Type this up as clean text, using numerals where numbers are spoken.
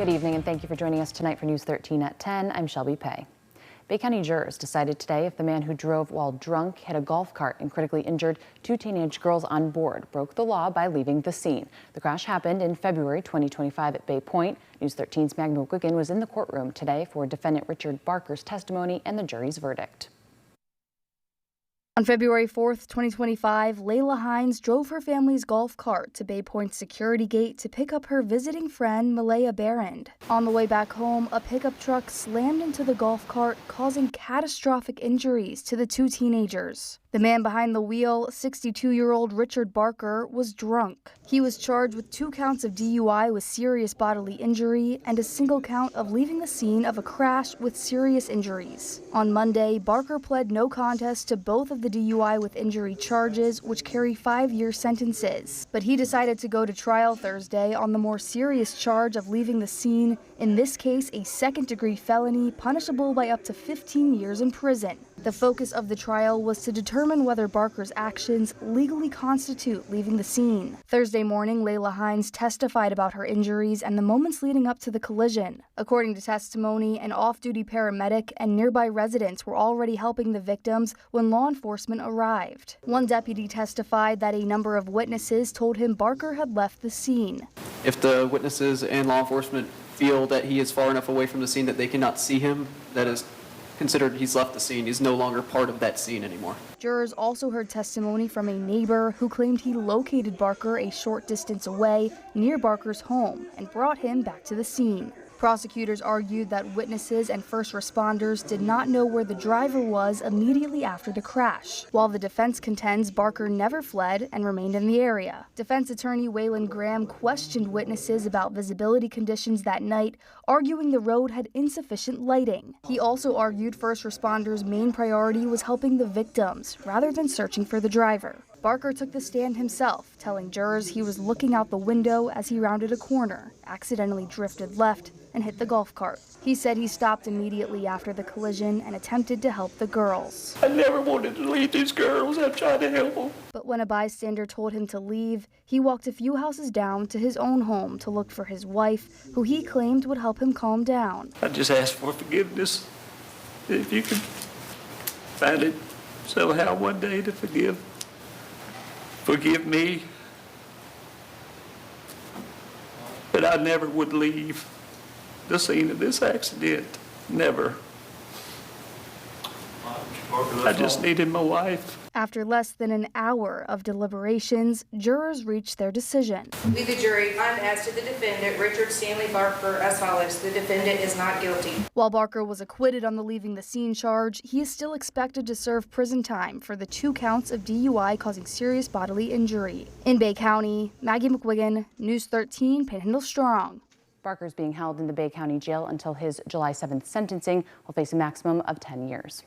Good evening and thank you for joining us tonight for News 13 at 10. I'm Shelby Pay. Bay County jurors decided today if the man who drove while drunk hit a golf cart and critically injured two teenage girls on board broke the law by leaving the scene. The crash happened in February 2025 at Bay Point. News 13's Magna McGuigan was in the courtroom today for defendant Richard Barker's testimony and the jury's verdict. On February 4th, 2025, Layla Hines drove her family's golf cart to Bay Point's security gate to pick up her visiting friend, Malaya Barrand. On the way back home, a pickup truck slammed into the golf cart, causing catastrophic injuries to the two teenagers. The man behind the wheel, 62-year-old Richard Barker, was drunk. He was charged with 2 counts of DUI with serious bodily injury and a single count of leaving the scene of a crash with serious injuries. On Monday, Barker pled no contest to both of the DUI with injury charges, which carry 5-year sentences. But he decided to go to trial Thursday on the more serious charge of leaving the scene, in this case a second-degree felony punishable by up to 15 years in prison. The focus of the trial was to determine whether Barker's actions legally constitute leaving the scene. Thursday morning, Layla Hines testified about her injuries and the moments leading up to the collision. According to testimony, an off-duty paramedic and nearby residents were already helping the victims when law enforcement arrived. One deputy testified that a number of witnesses told him Barker had left the scene. If the witnesses and law enforcement feel that he is far enough away from the scene that they cannot see him, that is considered he's left the scene. He's no longer part of that scene anymore. Jurors also heard testimony from a neighbor who claimed he located Barker a short distance away near Barker's home and brought him back to the scene. Prosecutors argued that witnesses and first responders did not know where the driver was immediately after the crash, while the defense contends Barker never fled and remained in the area. Defense attorney Waylon Graham questioned witnesses about visibility conditions that night, arguing the road had insufficient lighting. He also argued first responders' main priority was helping the victims rather than searching for the driver. Barker took the stand himself, telling jurors he was looking out the window as he rounded a corner, accidentally drifted left, and hit the golf cart. He said he stopped immediately after the collision and attempted to help the girls. I never wanted to leave these girls. I tried to help them. But when a bystander told him to leave, he walked a few houses down to his own home to look for his wife, who he claimed would help him calm down. I just asked for forgiveness. If you could find it somehow one day to forgive me, but I never would leave the scene of this accident. Never. I just needed my wife. After less than an hour of deliberations, jurors reached their decision. We, the jury, find as to the defendant, Richard Stanley Barker, as follows. The defendant is not guilty. While Barker was acquitted on the leaving the scene charge, he is still expected to serve prison time for the 2 counts of DUI causing serious bodily injury. In Bay County, Maggie McGuigan, News 13, Panhandle Strong. Barker's being held in the Bay County Jail until his July 7th sentencing. Will face a maximum of 10 years.